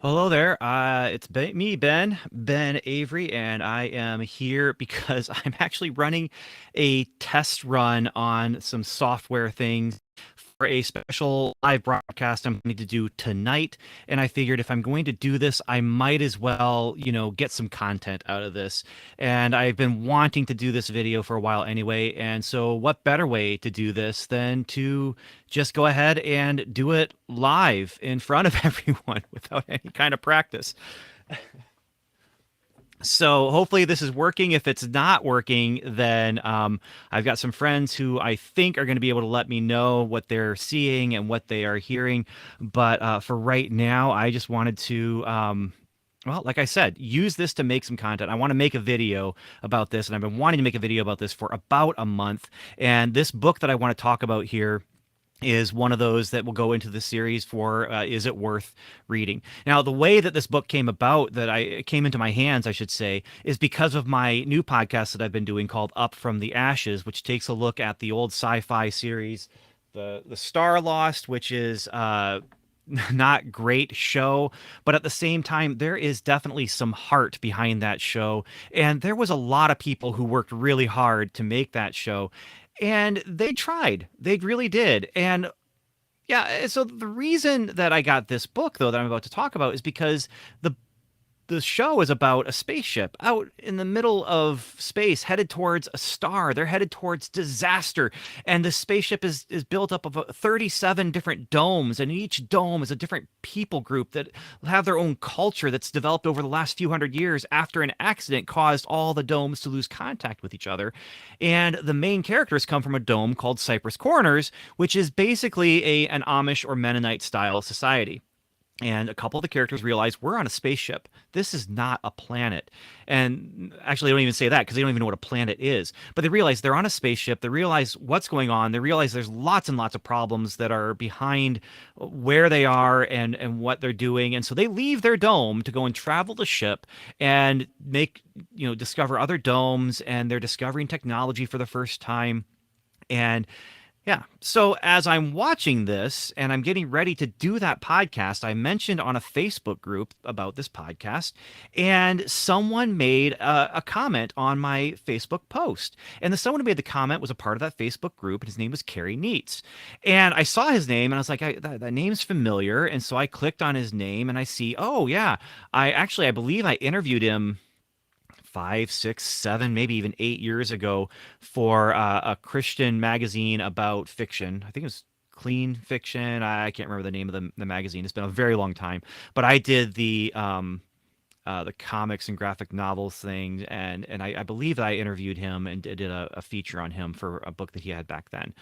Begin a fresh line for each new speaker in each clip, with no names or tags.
Hello there. Me, Ben Avery, and I am here because I'm actually running a test run on some software things for a special live broadcast I'm going to do tonight. And I figured if I'm going to do this, I might as well, get some content out of this. And I've been wanting to do this video for a while anyway. And so, what better way to do this than to just go ahead and do it live in front of everyone without any kind of practice. So hopefully this is working. If it's not working, then I've got some friends who I think are going to be able to let me know what they're seeing and what they are hearing. But for right now, I just wanted to. Well, like I said, use this to make some content. I want to make a video about this, and I've been wanting to make a video about this for about a month. And this book that I want to talk about here is one of those that will go into the series for is it worth reading. Now the way that this book came about, that I it came into my hands, I should say, is because of my new podcast that I've been doing called Up from the Ashes, which takes a look at the old sci-fi series, the Star Lost, which is not great show, but at the same time there is definitely some heart behind that show, and there was a lot of people who worked really hard to make that show, and they tried. They really did. And yeah, so the reason that I got this book though that I'm about to talk about is because the show is about a spaceship out in the middle of space headed towards a star. They're headed towards disaster. And the spaceship is built up of 37 different domes, and each dome is a different people group that have their own culture that's developed over the last few hundred years after an accident caused all the domes to lose contact with each other. And the main characters come from a dome called Cypress Corners, which is basically an Amish or Mennonite style society. And a couple of the characters realize we're on a spaceship. This is not a planet. And actually, they don't even say that because they don't even know what a planet is. But they realize they're on a spaceship. They realize what's going on. They realize there's lots and lots of problems that are behind where they are and what they're doing. And so they leave their dome to go and travel the ship and discover other domes. And they're discovering technology for the first time. And yeah. So as I'm watching this and I'm getting ready to do that podcast, I mentioned on a Facebook group about this podcast, and someone made a comment on my Facebook post. And the someone who made the comment was a part of that Facebook group, and his name was Kerry Neitz. And I saw his name, and I was like, that name's familiar. And so I clicked on his name, and I see, oh yeah, I believe I interviewed him 5, 6, 7, maybe even 8 years ago for a Christian magazine about fiction. I think it was Clean Fiction. I can't remember the name of the magazine. It's been a very long time. But I did the comics and graphic novels thing, and I believe that I interviewed him and did a feature on him for a book that he had back then.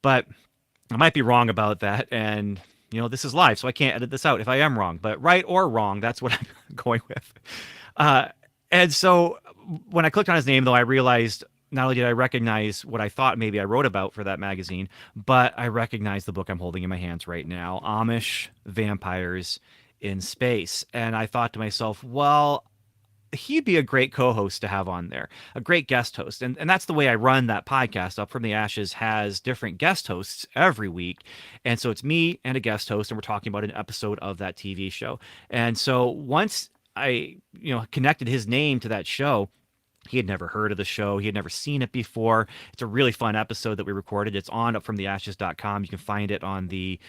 But I might be wrong about that, and this is live, so I can't edit this out if I am wrong. But right or wrong, that's what I'm going with. Uh, and so when I clicked on his name, though, I realized not only did I recognize what I thought maybe I wrote about for that magazine, but I recognized the book I'm holding in my hands right now, Amish Vampires in Space. And I thought to myself, well, he'd be a great co-host to have on there, a great guest host. And that's the way I run that podcast. Up from the Ashes has different guest hosts every week. And so it's me and a guest host, and we're talking about an episode of that TV show. And so once I, connected his name to that show, he had never heard of the show. He had never seen it before. It's a really fun episode that we recorded. It's on upfromtheashes.com. You can find it on the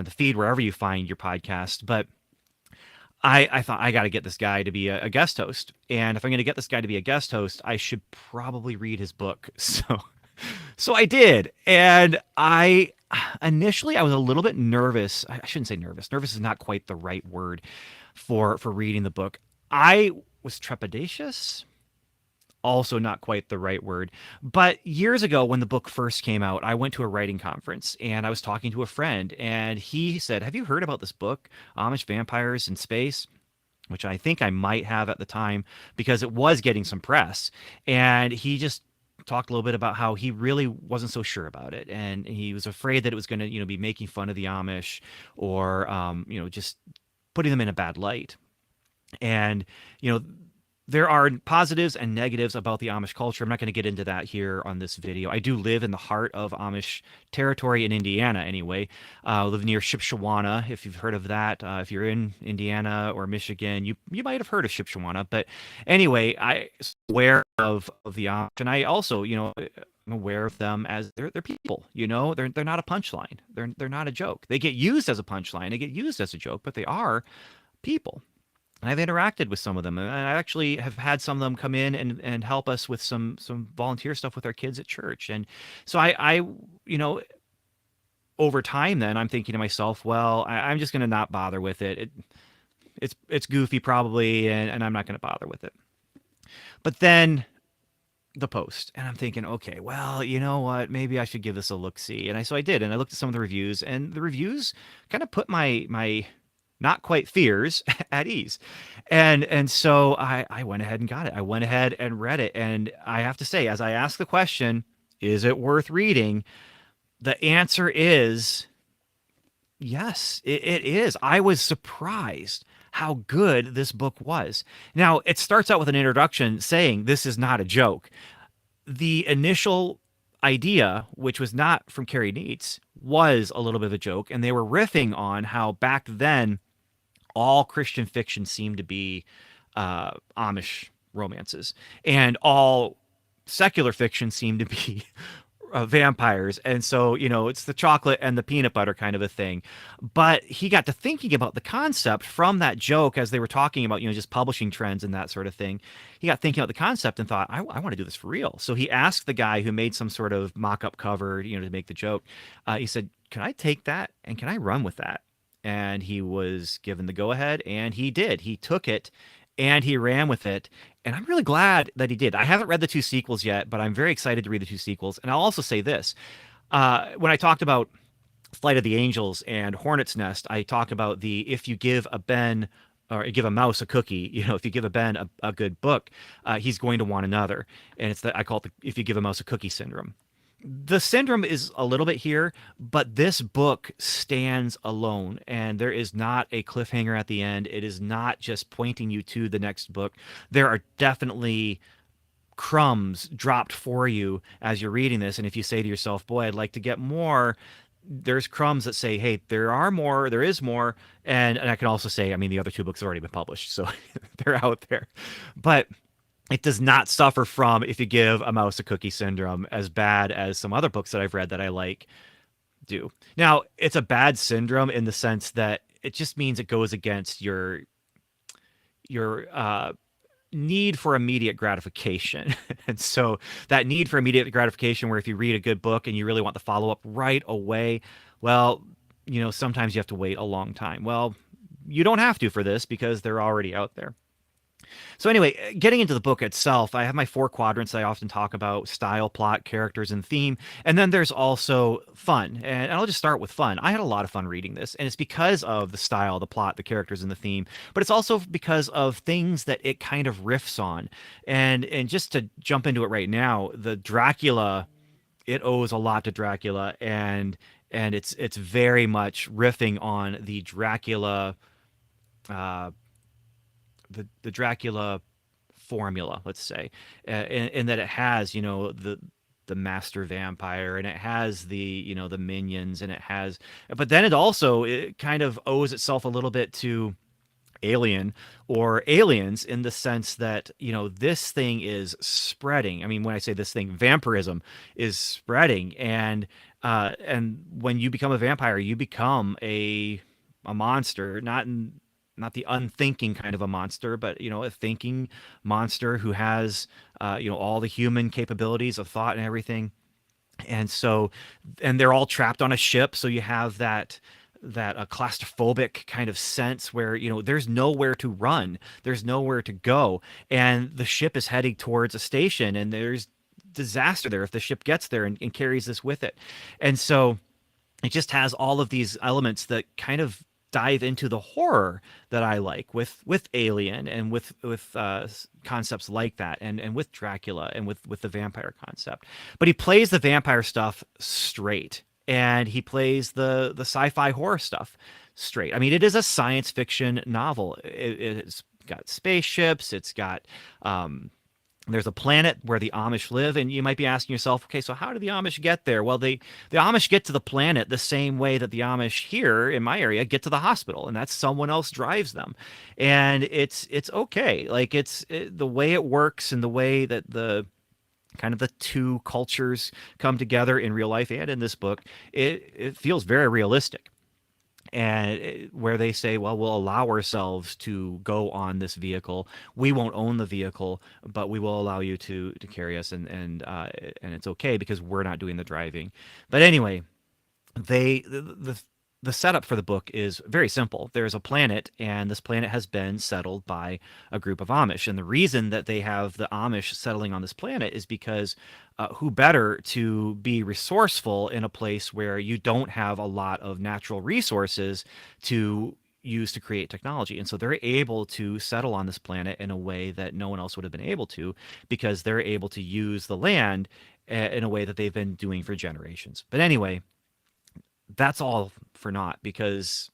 feed wherever you find your podcast. But I thought I got to get this guy to be a guest host. And if I'm going to get this guy to be a guest host, I should probably read his book. So I did. And I initially I was a little bit nervous. I shouldn't say nervous. Nervous is not quite the right word for reading the book. I was trepidatious, also not quite the right word. But years ago, when the book first came out, I went to a writing conference and I was talking to a friend, and he said, "Have you heard about this book, Amish Vampires in Space?" Which I think I might have at the time because it was getting some press. And he just talked a little bit about how he really wasn't so sure about it, and he was afraid that it was going to, be making fun of the Amish, or just putting them in a bad light. And you know there are positives and negatives about the Amish culture. I'm not going to get into that here on this video. I do live in the heart of Amish territory in Indiana, anyway. I live near Shipshewana, if you've heard of that. If you're in Indiana or Michigan, you might have heard of Shipshewana. But anyway, I'm aware of the Amish, and I also, I'm aware of them as they're people. They're not a punchline. They're not a joke. They get used as a punchline. They get used as a joke, but they are people. And I've interacted with some of them, and I actually have had some of them come in and help us with some volunteer stuff with our kids at church. And so you know, over time, then I'm thinking to myself, well, I'm just going to not bother with it. It's goofy probably, and I'm not going to bother with it. But then the post, and I'm thinking, okay, well, you know what? Maybe I should give this a look see. So I did, and I looked at some of the reviews, and the reviews kind of put my not quite fears at ease. And so I went ahead and got it. I went ahead and read it. And I have to say, as I ask the question, is it worth reading? The answer is yes, it is. I was surprised how good this book was. Now, it starts out with an introduction saying this is not a joke. The initial idea, which was not from Carrie Neitz, was a little bit of a joke. And they were riffing on how back then all Christian fiction seemed to be Amish romances, and all secular fiction seemed to be vampires. And so, it's the chocolate and the peanut butter kind of a thing. But he got to thinking about the concept from that joke as they were talking about, just publishing trends and that sort of thing. He got thinking about the concept and thought, I want to do this for real. So he asked the guy who made some sort of mock-up cover, to make the joke. He said, can I take that and can I run with that? And he was given the go-ahead, and he did. He took it, and he ran with it, and I'm really glad that he did. I haven't read the two sequels yet, but I'm very excited to read the two sequels. And I'll also say this. When I talked about Flight of the Angels and Hornet's Nest, I talked about the if you give a Ben or give a mouse a cookie, if you give a Ben a good book, he's going to want another. And I call it the if you give a mouse a cookie syndrome. The syndrome is a little bit here, but this book stands alone, and there is not a cliffhanger at the end. It is not just pointing you to the next book. There are definitely crumbs dropped for you as you're reading this, and if you say to yourself, boy, I'd like to get more, there's crumbs that say, hey, there is more. And I can also say, I mean, the other two books have already been published, so they're out there. But it does not suffer from if you give a mouse a cookie syndrome as bad as some other books that I've read that I like do. Now, it's a bad syndrome in the sense that it just means it goes against your need for immediate gratification. And so that need for immediate gratification, where if you read a good book and you really want the follow-up right away, well, sometimes you have to wait a long time. Well, you don't have to for this because they're already out there. So anyway, getting into the book itself, I have my 4 quadrants that I often talk about: style, plot, characters, and theme. And then there's also fun. And I'll just start with fun. I had a lot of fun reading this, and it's because of the style, the plot, the characters, and the theme. But it's also because of things that it kind of riffs on. And just to jump into it right now, the Dracula, it owes a lot to Dracula, and it's very much riffing on the Dracula the Dracula formula, let's say, in that it has, the master vampire, and it has the, the minions, and but then it kind of owes itself a little bit to Alien or Aliens, in the sense that, this thing is spreading. I mean, when I say this thing, vampirism is spreading, and when you become a vampire, you become a monster, not the unthinking kind of a monster, but a thinking monster who has all the human capabilities of thought and everything. And so, and they're all trapped on a ship, so you have that claustrophobic kind of sense where there's nowhere to run, there's nowhere to go, and the ship is heading towards a station, and there's disaster there if the ship gets there and carries this with it. And so it just has all of these elements that kind of dive into the horror that I like with Alien, and with concepts like that, and with Dracula, and with the vampire concept. But he plays the vampire stuff straight, and he plays the sci-fi horror stuff straight. I mean, it is a science fiction novel. It's got spaceships. It's got there's a planet where the Amish live, and you might be asking yourself, okay, so how do the Amish get there? Well, the Amish get to the planet the same way that the Amish here in my area get to the hospital, and that's someone else drives them, and it's okay. Like the way it works and the way that the kind of the two cultures come together in real life and in this book, it feels very realistic, and where they say, well, we'll allow ourselves to go on this vehicle. We won't own the vehicle, but we will allow you to carry us, and it's okay because we're not doing the driving. But anyway, they the setup for the book is very simple. There's a planet, and this planet has been settled by a group of Amish. And the reason that they have the Amish settling on this planet is because who better to be resourceful in a place where you don't have a lot of natural resources to use to create technology. And so they're able to settle on this planet in a way that no one else would have been able to, because they're able to use the land in a way that they've been doing for generations. But anyway, that's all for naught, because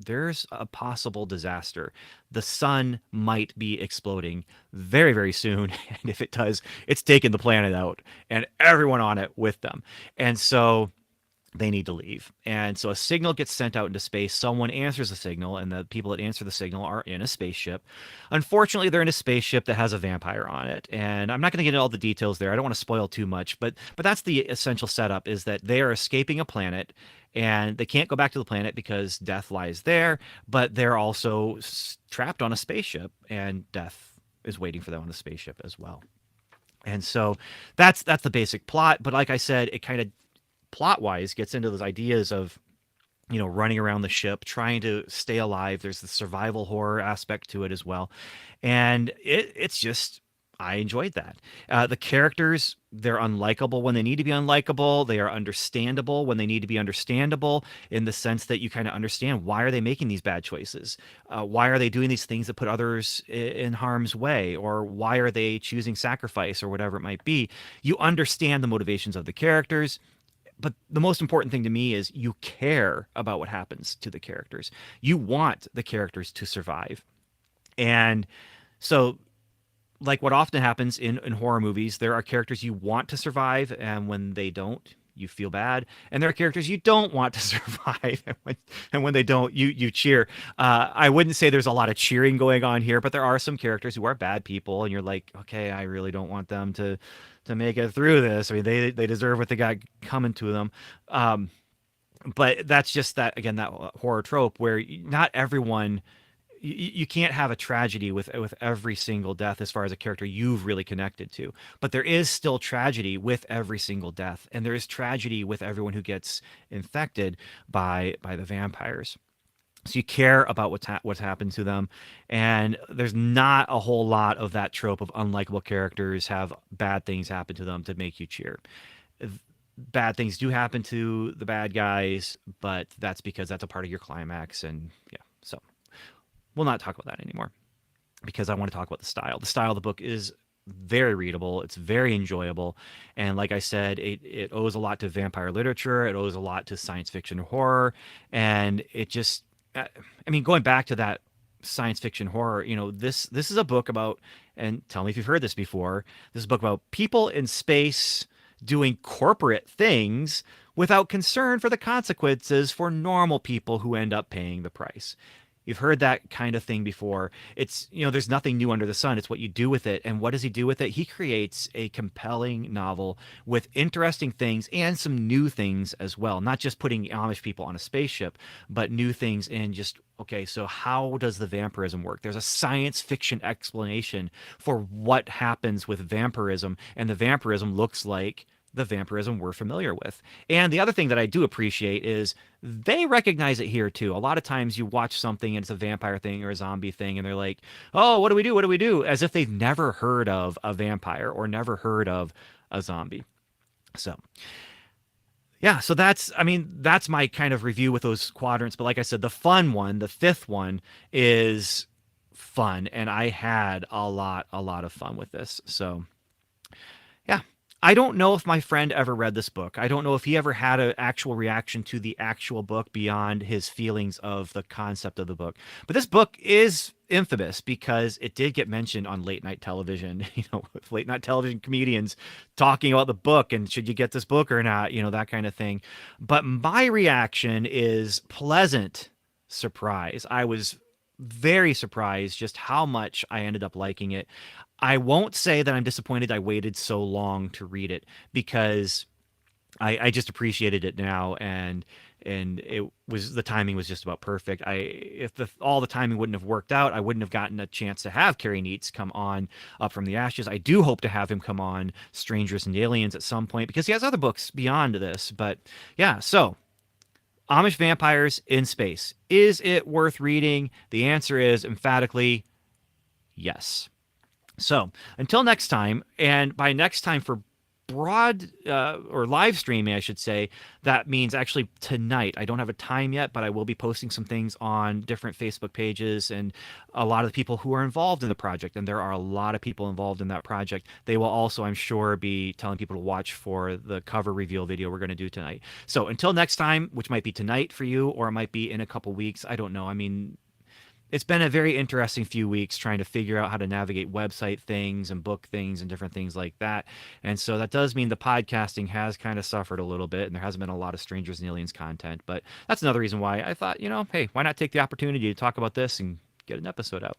there's a possible disaster. The sun might be exploding very, very soon. And if it does, it's taking the planet out and everyone on it with them. And so they need to leave. And so a signal gets sent out into space. Someone answers the signal, and the people that answer the signal are in a spaceship. Unfortunately, they're in a spaceship that has a vampire on it. And I'm not going to get into all the details there. I don't want to spoil too much, but that's the essential setup, is that they are escaping a planet, and they can't go back to the planet because death lies there, but they're also trapped on a spaceship, and death is waiting for them on the spaceship as well. And so that's the basic plot. But like I said, it kind of plot wise gets into those ideas of, running around the ship, trying to stay alive. There's the survival horror aspect to it as well. And it's just, I enjoyed that. The characters, they're unlikable when they need to be unlikable. They are understandable when they need to be understandable, in the sense that you kind of understand, why are they making these bad choices? Why are they doing these things that put others in harm's way? Or why are they choosing sacrifice, or whatever it might be? You understand the motivations of the characters. But the most important thing to me is you care about what happens to the characters. You want the characters to survive. And so, like what often happens in horror movies, there are characters you want to survive, and when they don't, you feel bad. And there are characters you don't want to survive, and when they don't, you cheer. I wouldn't say there's a lot of cheering going on here, but there are some characters who are bad people, and you're like, okay, I really don't want them to make it through this. I mean, they deserve what they got coming to them. But that's just that, again, that horror trope where not everyone, you can't have a tragedy with every single death as far as a character you've really connected to. But there is still tragedy with every single death, and there is tragedy with everyone who gets infected by the vampires. So you care about what's happened to them, and there's not a whole lot of that trope of unlikable characters have bad things happen to them to make you cheer. Bad things do happen to the bad guys, but that's because that's a part of your climax, and yeah. So we'll not talk about that anymore, because I want to talk about the style. The style of the book is very readable. It's very enjoyable. And like I said, it owes a lot to vampire literature. It owes a lot to science fiction horror. And it just, I mean, going back to that science fiction horror, this is a book about, and tell me if you've heard this before, this is a book about people in space doing corporate things without concern for the consequences for normal people who end up paying the price. You've heard that kind of thing before. It's, there's nothing new under the sun. It's what you do with it. And what does he do with it? He creates a compelling novel with interesting things and some new things as well. Not just putting Amish people on a spaceship, but new things in just, okay, so how does the vampirism work? There's a science fiction explanation for what happens with vampirism, and the vampirism looks like the vampirism we're familiar with. And the other thing that I do appreciate is they recognize it here too. A lot of times you watch something and it's a vampire thing or a zombie thing, and they're like, oh, what do we do? What do we do? As if they've never heard of a vampire or never heard of a zombie. So yeah, so that's my kind of review with those quadrants. But like I said, the fun one, the fifth one, is fun. And I had a lot of fun with this. So yeah. I don't know if my friend ever read this book. I don't know if he ever had an actual reaction to the actual book beyond his feelings of the concept of the book. But this book is infamous because it did get mentioned on late night television, with late night television comedians talking about the book and should you get this book or not, that kind of thing. But my reaction is pleasant surprise. I was very surprised just how much I ended up liking it. I won't say that I'm disappointed I waited so long to read it because I just appreciated it now, and it was the timing was just about perfect. If all the timing wouldn't have worked out, I wouldn't have gotten a chance to have Carrie Neats come on Up from the Ashes. I do hope to have him come on Strangers and Aliens at some point because he has other books beyond this. But yeah, so Amish vampires in space. Is it worth reading? The answer is emphatically yes. So until next time, and by next time for broad or live streaming, I should say, that means actually tonight. I don't have a time yet, but I will be posting some things on different Facebook pages and a lot of the people who are involved in the project. And there are a lot of people involved in that project. They will also, I'm sure, be telling people to watch for the cover reveal video we're going to do tonight. So until next time, which might be tonight for you, or it might be in a couple weeks. I don't know. I mean, it's been a very interesting few weeks trying to figure out how to navigate website things and book things and different things like that. And so that does mean the podcasting has kind of suffered a little bit and there hasn't been a lot of Strangers and Aliens content. But that's another reason why I thought, hey, why not take the opportunity to talk about this and get an episode out?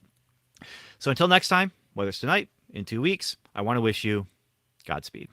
So until next time, whether it's tonight, in 2 weeks, I want to wish you Godspeed.